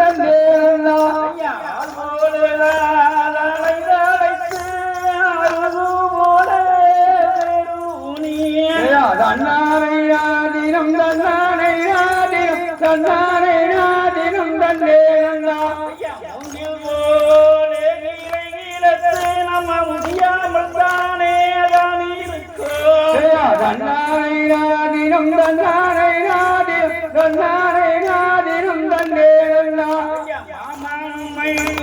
தந்தே தன்னாரை நாதினம் தன்னாரை நாதினம் தன்னாரை நாதினம் தன்னே நம்ம முடியாமல் தானே தன்னாரை நாதினம் தன்னாரை நாதினம் தன்னாரை நாதினம் தன்னே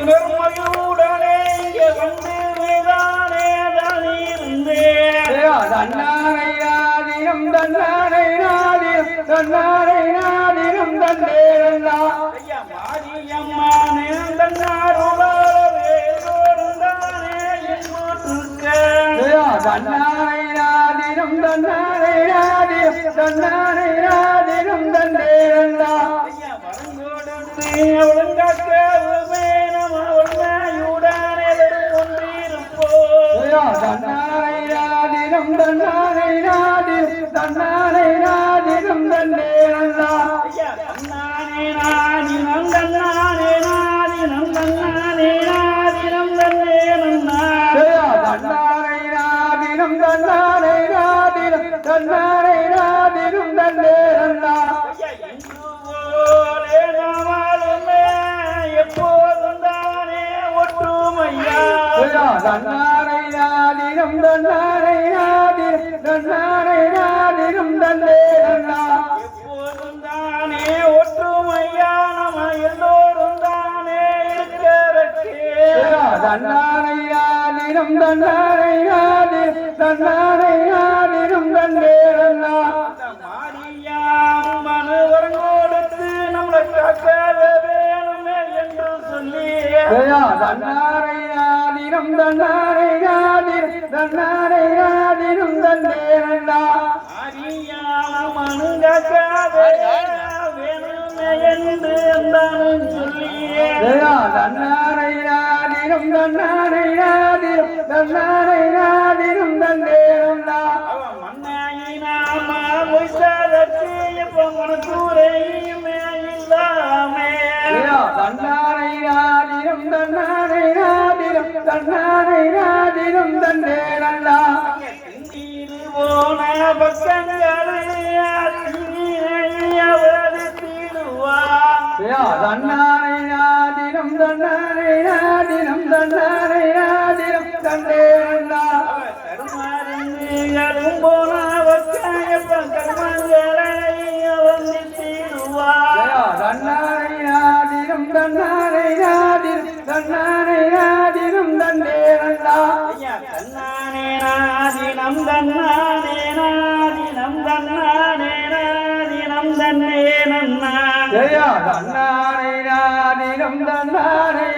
உணர்மையுடனே இங்கே வந்து தானே தன்னாரை நாதினம் தன்னாரை நாதினம் தன்னாரை நாதினம் தன்னே மாரியம்மானே தன்னாருளவே தன்னாரை நாதினம் தன்னாரை நாதினம் தன்னாரை நாதினம் தன்னே ஒழுங்காக்கவே நம்ம உண்மையுடனே தன்னாரை நாதினம் தன்னாரை நாதினம் தன்னாரை நாதினம் தன்னே தன்னானே நாதினம் தன்னானே நாதினம் தன்னானே நாதினம் தன்னே தன்னாரை நாதினம் தன்னாரை நாதினம் தன்னாரை நாதினம் தன்னே எப்போதும் தானே ஒற்றுமையா தன்னாரை நாதினம் தன்னாரை நாதினம் தன்னாரை நாதினம் தன்னே எப்போதும் தானே ஒற்றுமையா நம்ம எல்லோரும் தானே இருக்கிறே தன்னாரை நாதினம் தன்னாரை நாதினம் தன்னாரை நாதினம் தன்னே மாரியாம்மன் வரங்கோடுத்து நம்மளை காக்க வேணுமே என்று சொல்லி தன்னாரை நாதினம் தன்னாரை நாதினம் தன்னாரை நாதினம் தன்னே மாரியாம்மன் காக்க வேணுமே என்று சொல்லி தன்னாரை நாதினம் தன்னாரை நாதினம் தன்னாரை நாதினம் தன்னே தன்னாரை நாதினம் தன்னாரை நாதினம் தன்னாரை நாதினம் தன்னே போன பக்கங்களை தன்னாரை நாதினம் தன்னாரை நாதினம் தன்னாரை நாதினம் தன்னே போன தன்னாரை நாதினம் தன்னாரை நாதினம் தன்னாரை நாதினம் தன்னே தன்னானே நாதினம் தன்னானே நாதினம் தன்னானே நாதினம் தன்னே தன்னாரை நாதினம் தன்னாரை